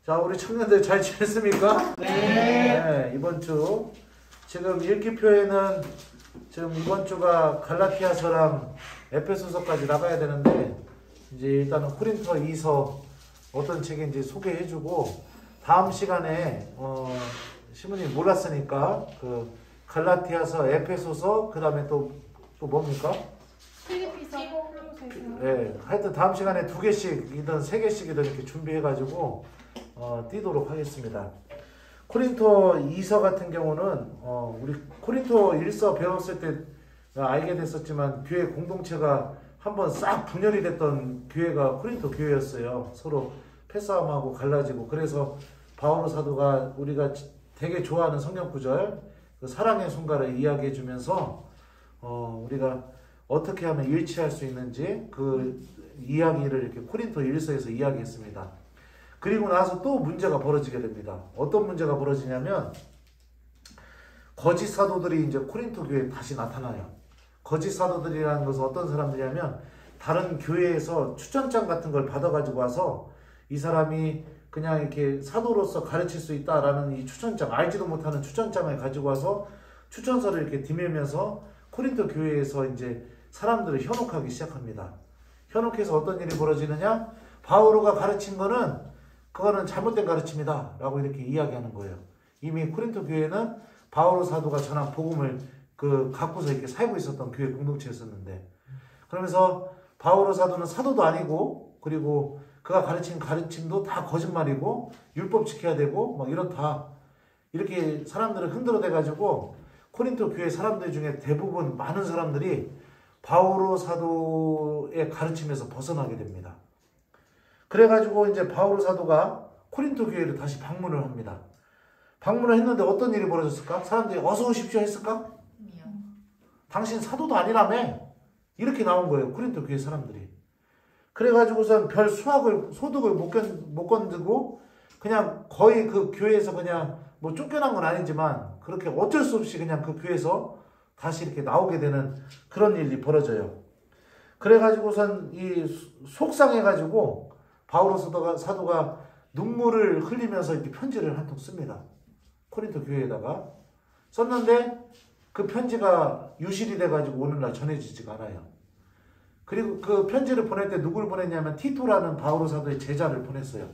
자, 우리 청년들 잘 지냈습니까? 네. 네, 이번 주 지금 읽기표에는 지금 이번 주가 갈라티아서랑 에베소서까지 나가야 되는데 이제 일단은 코린토 2서 어떤 책인지 소개해주고 다음 시간에 신부님 몰랐으니까 그 갈라티아서, 에베소서 그 다음에 또 뭡니까? 필리피서. 네, 하여튼 다음 시간에 2개씩이든 3개씩이든 이렇게 준비해가지고 뛰도록 하겠습니다. 코린토 2서 같은 경우는 우리 코린토 1서 배웠을 때 알게 됐었지만 교회 공동체가 한번 싹 분열이 됐던 교회가 코린토 교회였어요. 서로 패싸움하고 갈라지고. 그래서 바오로 사도가 우리가 되게 좋아하는 성경 구절 그 사랑의 순간을 이야기해 주면서 우리가 어떻게 하면 일치할 수 있는지 그 이야기를 이렇게 코린토 1서에서 이야기했습니다. 그리고 나서 또 문제가 벌어지게 됩니다. 어떤 문제가 벌어지냐면 거짓 사도들이 이제 코린토 교회에 다시 나타나요. 거짓 사도들이라는 것은 어떤 사람들이냐면 다른 교회에서 추천장 같은 걸 받아가지고 와서 이 사람이 그냥 이렇게 사도로서 가르칠 수 있다라는 이 추천장, 알지도 못하는 추천장을 가지고 와서 추천서를 이렇게 디밀면서 코린토 교회에서 이제 사람들을 현혹하기 시작합니다. 현혹해서 어떤 일이 벌어지느냐? 바오로가 가르친 그거는 잘못된 가르침이다 라고 이렇게 이야기하는 거예요. 이미 코린토 교회는 바오로 사도가 전한 복음을 갖고서 이렇게 살고 있었던 교회 공동체였었는데, 그러면서 바오로 사도는 사도도 아니고, 그리고 그가 가르친 가르침도 다 거짓말이고 율법 지켜야 되고 막 이렇다, 이렇게 사람들을 흔들어 대가지고 코린토 교회 사람들 중에 대부분 많은 사람들이 바오로 사도의 가르침에서 벗어나게 됩니다. 그래가지고 이제 바오로 사도가 코린토 교회를 다시 방문을 합니다. 방문을 했는데 어떤 일이 벌어졌을까? 사람들이 어서 오십시오 했을까? 당신 사도도 아니라며? 이렇게 나온 거예요, 코린토 교회 사람들이. 그래가지고선 별 소득을 못 건드고 그냥 거의 그 교회에서 그냥 뭐 쫓겨난 건 아니지만 그렇게 어쩔 수 없이 그냥 그 교회에서 다시 이렇게 나오게 되는 그런 일이 벌어져요. 그래가지고선 이 속상해가지고 바오로 사도가 눈물을 흘리면서 이렇게 편지를 한 통 씁니다. 코린토 교회에다가 썼는데 그 편지가 유실이 돼가지고 오늘날 전해지지가 않아요. 그리고 그 편지를 보낼 때 누구를 보냈냐면 티토라는 바오로 사도의 제자를 보냈어요.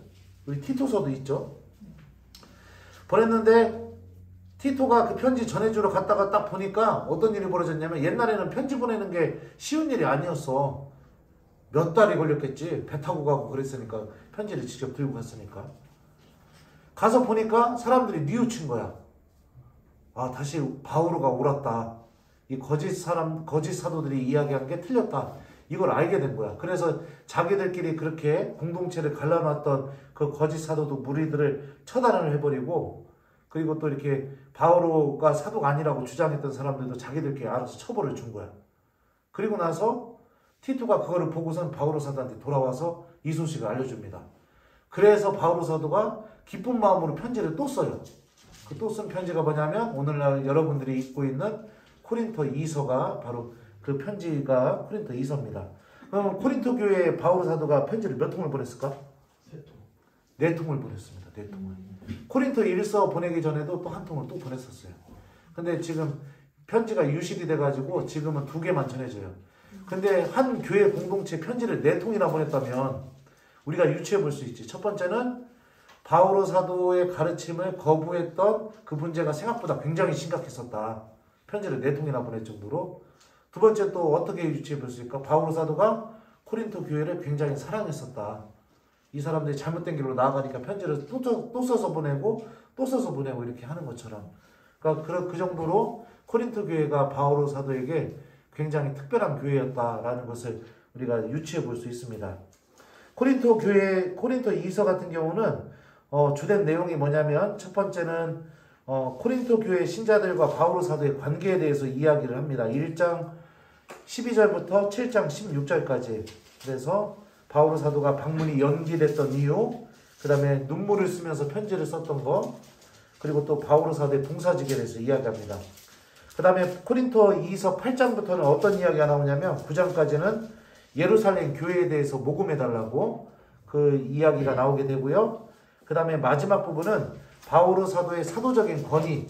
우리 티토서도 있죠. 보냈는데 티토가 그 편지 전해주러 갔다가 딱 보니까 어떤 일이 벌어졌냐면 옛날에는 편지 보내는 게 쉬운 일이 아니었어. 몇 달이 걸렸겠지. 배 타고 가고 그랬으니까, 편지를 직접 들고 갔으니까. 가서 보니까 사람들이 뉘우친 거야. 아, 다시 바오로가 옳았다. 이 거짓 사도들이 이야기한 게 틀렸다. 이걸 알게 된 거야. 그래서 자기들끼리 그렇게 공동체를 갈라놨던 그 거짓 사도도 무리들을 처단을 해버리고, 그리고 또 이렇게 바오로가 사도가 아니라고 주장했던 사람들도 자기들끼리 알아서 처벌을 준 거야. 그리고 나서 티토가 그거를 보고선 바오로 사도한테 돌아와서 이 소식을 알려줍니다. 그래서 바오로 사도가 기쁜 마음으로 편지를 또 써요. 그 또 쓴 편지가 뭐냐면 오늘날 여러분들이 읽고 있는 코린토 2서가 바로 그 편지가 코린토 2서입니다. 그럼 코린토 교회에 바오로 사도가 편지를 몇 통을 보냈을까? 4통을 보냈습니다. 4통을. 코린토 1서 보내기 전에도 또 한 통을 또 보냈었어요. 근데 지금 편지가 유실이 돼가지고 지금은 2개만 전해져요. 근데 한 교회 공동체 편지를 4통이나 보냈다면 우리가 유추해 볼 수 있지. 첫 번째는 바오로 사도의 가르침을 거부했던 그 문제가 생각보다 굉장히 심각했었다. 편지를 4통이나 보낼 정도로. 두 번째 또 어떻게 유추해 볼 수 있을까? 바오로 사도가 코린토 교회를 굉장히 사랑했었다. 이 사람들이 잘못된 길로 나아가니까 편지를 또 써서 보내고 또 써서 보내고 이렇게 하는 것처럼. 그러니까 그 정도로 코린토 교회가 바오로 사도에게 굉장히 특별한 교회였다라는 것을 우리가 유추해 볼 수 있습니다. 코린토 2서 같은 경우는 주된 내용이 뭐냐면 첫 번째는 코린토 교회 신자들과 바오로 사도의 관계에 대해서 이야기를 합니다. 1장 12절부터 7장 16절까지. 그래서 바오로 사도가 방문이 연기됐던 이유, 그 다음에 눈물을 쓰면서 편지를 썼던 거, 그리고 또 바오로 사도의 봉사직에 대해서 이야기합니다. 그 다음에 코린토 2서 8장부터는 어떤 이야기가 나오냐면 9장까지는 예루살렘 교회에 대해서 모금해달라고 그 이야기가 나오게 되고요. 그 다음에 마지막 부분은 바오로 사도의 사도적인 권위,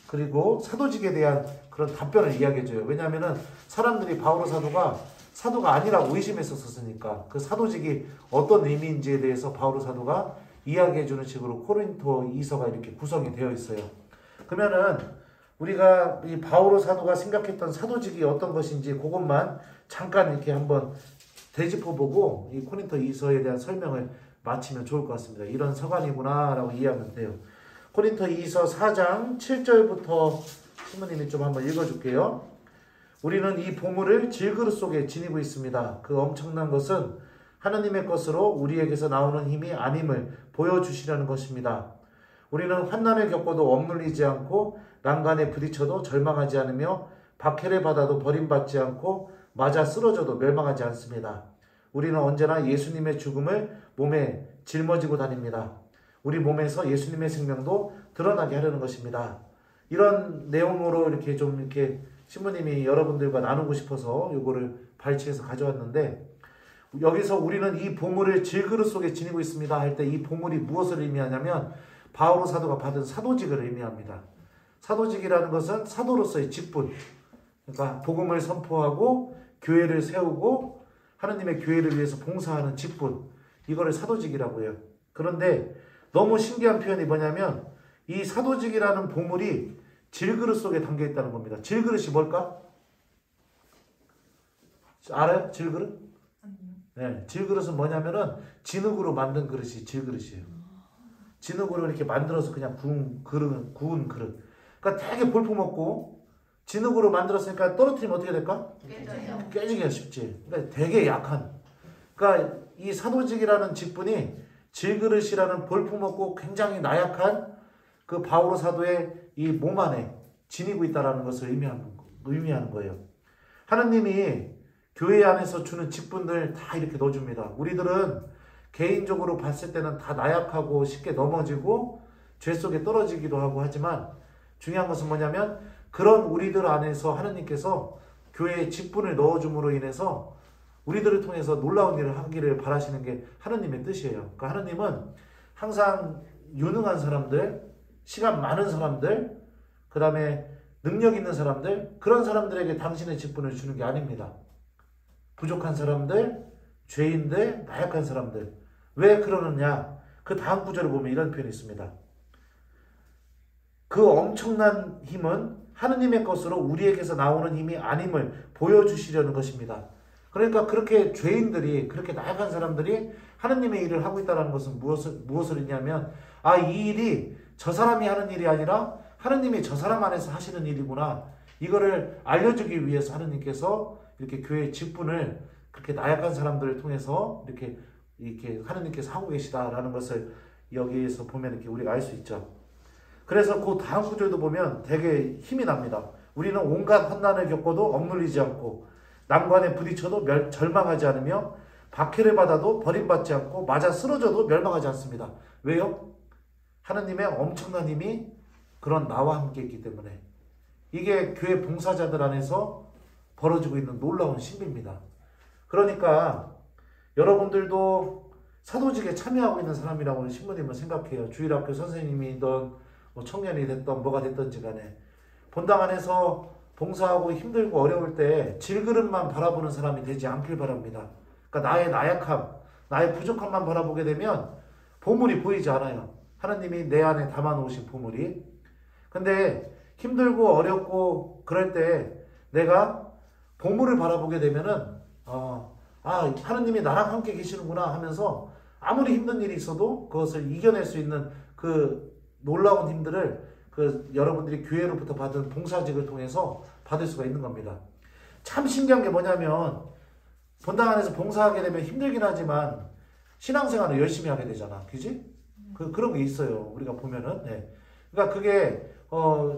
그리고 사도직에 대한 그런 답변을 이야기해줘요. 왜냐하면은 사람들이 바오로 사도가 사도가 아니라고 의심했었으니까 그 사도직이 어떤 의미인지에 대해서 바오로 사도가 이야기해주는 식으로 코린토 이서가 이렇게 구성이 되어 있어요. 그러면은 우리가 이 바오로 사도가 생각했던 사도직이 어떤 것인지 그것만 잠깐 이렇게 한번 되짚어보고 이 코린토 이서에 대한 설명을 마치면 좋을 것 같습니다. 이런 서간이구나 라고 이해하면 돼요. 코린토 이서 4장 7절부터 신부님이 좀 한번 읽어줄게요. 우리는 이 보물을 질그릇 속에 지니고 있습니다. 그 엄청난 것은 하느님의 것으로 우리에게서 나오는 힘이 아님을 보여주시려는 것입니다. 우리는 환난을 겪어도 억눌리지 않고 난간에 부딪혀도 절망하지 않으며 박해를 받아도 버림받지 않고 맞아 쓰러져도 멸망하지 않습니다. 우리는 언제나 예수님의 죽음을 몸에 짊어지고 다닙니다. 우리 몸에서 예수님의 생명도 드러나게 하려는 것입니다. 이런 내용으로 이렇게 좀 이렇게 신부님이 여러분들과 나누고 싶어서 요거를 발췌해서 가져왔는데, 여기서 우리는 이 보물을 질그릇 속에 지니고 있습니다 할 때 이 보물이 무엇을 의미하냐면 바오로 사도가 받은 사도직을 의미합니다. 사도직이라는 것은 사도로서의 직분, 그러니까 복음을 선포하고 교회를 세우고 하나님의 교회를 위해서 봉사하는 직분, 이거를 사도직이라고 해요. 그런데 너무 신기한 표현이 뭐냐면 이 사도직이라는 보물이 질그릇 속에 담겨 있다는 겁니다. 질그릇이 뭘까? 알아요? 질그릇? 네, 질그릇은 뭐냐면은 진흙으로 만든 그릇이 질그릇이에요. 진흙으로 이렇게 만들어서 그냥 구운 그릇. 그러니까 되게 볼품없고 진흙으로 만들었으니까 떨어뜨리면 어떻게 될까? 깨져요. 깨지기가 쉽지. 그러니까 되게 약한. 그러니까 이 사도직이라는 직분이 질그릇이라는 볼품없고 굉장히 나약한 그 바오로 사도의 이 몸 안에 지니고 있다는 것을 의미하는 거예요. 하나님이 교회 안에서 주는 직분들 다 이렇게 넣어줍니다. 우리들은 개인적으로 봤을 때는 다 나약하고 쉽게 넘어지고 죄 속에 떨어지기도 하고 하지만 중요한 것은 뭐냐면 그런 우리들 안에서 하나님께서 교회에 직분을 넣어줌으로 인해서 우리들을 통해서 놀라운 일을 하기를 바라시는 게 하나님의 뜻이에요. 그러니까 하나님은 항상 유능한 사람들, 시간 많은 사람들, 그 다음에 능력 있는 사람들, 그런 사람들에게 당신의 직분을 주는 게 아닙니다. 부족한 사람들, 죄인들, 나약한 사람들. 왜 그러느냐? 그 다음 구절을 보면 이런 표현이 있습니다. 그 엄청난 힘은 하느님의 것으로 우리에게서 나오는 힘이 아님을 보여주시려는 것입니다. 그러니까 그렇게 죄인들이, 그렇게 나약한 사람들이 하느님의 일을 하고 있다는 것은 무엇을 의미하면 이 일이 저 사람이 하는 일이 아니라 하느님이 저 사람 안에서 하시는 일이구나. 이거를 알려주기 위해서 하느님께서 이렇게 교회의 직분을 그렇게 나약한 사람들을 통해서 이렇게 하느님께서 하고 계시다라는 것을 여기에서 보면 이렇게 우리가 알 수 있죠. 그래서 그 다음 구절도 보면 되게 힘이 납니다. 우리는 온갖 환난을 겪어도 억눌리지 않고 난관에 부딪혀도 절망하지 않으며 박해를 받아도 버림받지 않고 맞아 쓰러져도 멸망하지 않습니다. 왜요? 하느님의 엄청난 힘이 그런 나와 함께 있기 때문에. 이게 교회 봉사자들 안에서 벌어지고 있는 놀라운 신비입니다. 그러니까 여러분들도 사도직에 참여하고 있는 사람이라고 신부님은 생각해요. 주일학교 선생님이든 청년이 됐던 뭐가 됐든지 간에 본당 안에서 봉사하고 힘들고 어려울 때 질그릇만 바라보는 사람이 되지 않길 바랍니다. 그러니까 나의 나약함, 나의 부족함만 바라보게 되면 보물이 보이지 않아요. 하나님이 내 안에 담아놓으신 보물이. 근데 힘들고 어렵고 그럴 때 내가 보물을 바라보게 되면은 하나님이 나랑 함께 계시는구나 하면서 아무리 힘든 일이 있어도 그것을 이겨낼 수 있는 그 놀라운 힘들을 여러분들이 교회로부터 받은 봉사직을 통해서 받을 수가 있는 겁니다. 참 신기한 게 뭐냐면 본당 안에서 봉사하게 되면 힘들긴 하지만 신앙생활을 열심히 하게 되잖아. 그지? 그런 게 있어요. 우리가 보면은. 네. 그러니까 그게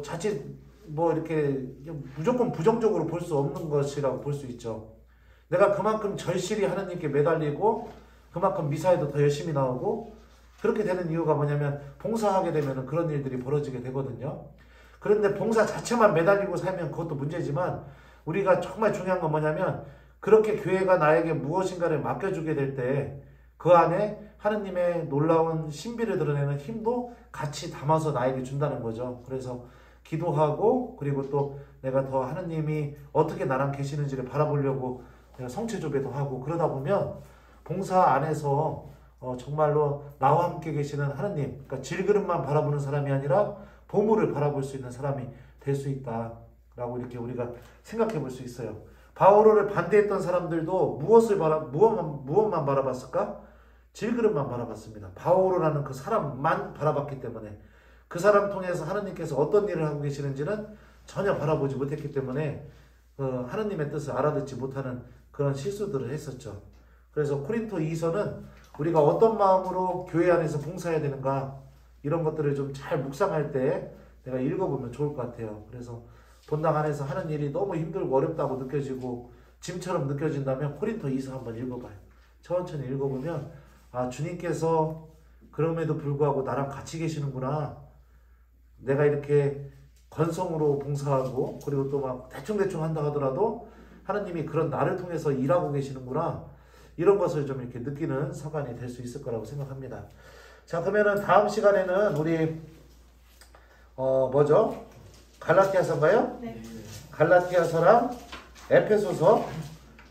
자칫 이렇게 무조건 부정적으로 볼 수 없는 것이라고 볼 수 있죠. 내가 그만큼 절실히 하나님께 매달리고 그만큼 미사에도 더 열심히 나오고 그렇게 되는 이유가 뭐냐면 봉사하게 되면 그런 일들이 벌어지게 되거든요. 그런데 봉사 자체만 매달리고 살면 그것도 문제지만 우리가 정말 중요한 건 뭐냐면 그렇게 교회가 나에게 무엇인가를 맡겨주게 될 때 그 안에 하느님의 놀라운 신비를 드러내는 힘도 같이 담아서 나에게 준다는 거죠. 그래서 기도하고 그리고 또 내가 더 하느님이 어떻게 나랑 계시는지를 바라보려고 내가 성체조배도 하고 그러다 보면 봉사 안에서 정말로 나와 함께 계시는 하느님, 그러니까 질그릇만 바라보는 사람이 아니라 보물을 바라볼 수 있는 사람이 될 수 있다라고 이렇게 우리가 생각해 볼 수 있어요. 바오로를 반대했던 사람들도 무엇만 바라봤을까? 질그릇만 바라봤습니다. 바오로라는 그 사람만 바라봤기 때문에 그 사람 통해서 하느님께서 어떤 일을 하고 계시는지는 전혀 바라보지 못했기 때문에 하느님의 뜻을 알아듣지 못하는 그런 실수들을 했었죠. 그래서 코린토 2서는 우리가 어떤 마음으로 교회 안에서 봉사해야 되는가 이런 것들을 좀 잘 묵상할 때 내가 읽어보면 좋을 것 같아요. 그래서 본당 안에서 하는 일이 너무 힘들고 어렵다고 느껴지고 짐처럼 느껴진다면 코린토 2서 한번 읽어봐요. 천천히 읽어보면 아, 주님께서 그럼에도 불구하고 나랑 같이 계시는구나. 내가 이렇게 건성으로 봉사하고 그리고 또 막 대충대충 한다 하더라도 하나님이 그런 나를 통해서 일하고 계시는구나. 이런 것을 좀 이렇게 느끼는 서간이 될 수 있을 거라고 생각합니다. 자, 그러면은 다음 시간에는 우리 뭐죠? 갈라티아서인가요? 네. 갈라티아서랑 에페소서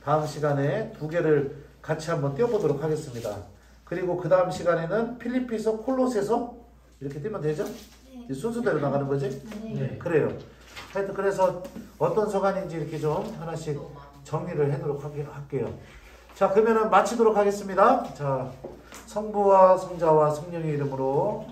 다음 시간에 두 개를 같이 한번 띄워보도록 하겠습니다. 그리고 그 다음 시간에는 필리피서, 콜로새서 이렇게 띄면 되죠? 네. 순서대로 나가는 거지? 네. 그래요. 하여튼 그래서 어떤 서간인지 이렇게 좀 하나씩 정리를 해도록 할게요. 자, 그러면은 마치도록 하겠습니다. 자, 성부와 성자와 성령의 이름으로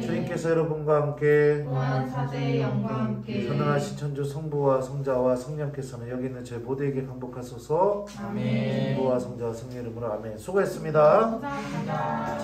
주님께서 여러분과 함께 또한 사제의 영과 함께 전능하신 천주 성부와 성자와 성령께서는 여기 있는 저희 모두에게 강복하소서. 아멘. 성부와 성자와 성령의 이름으로 아멘. 수고했습니다. 감사합니다.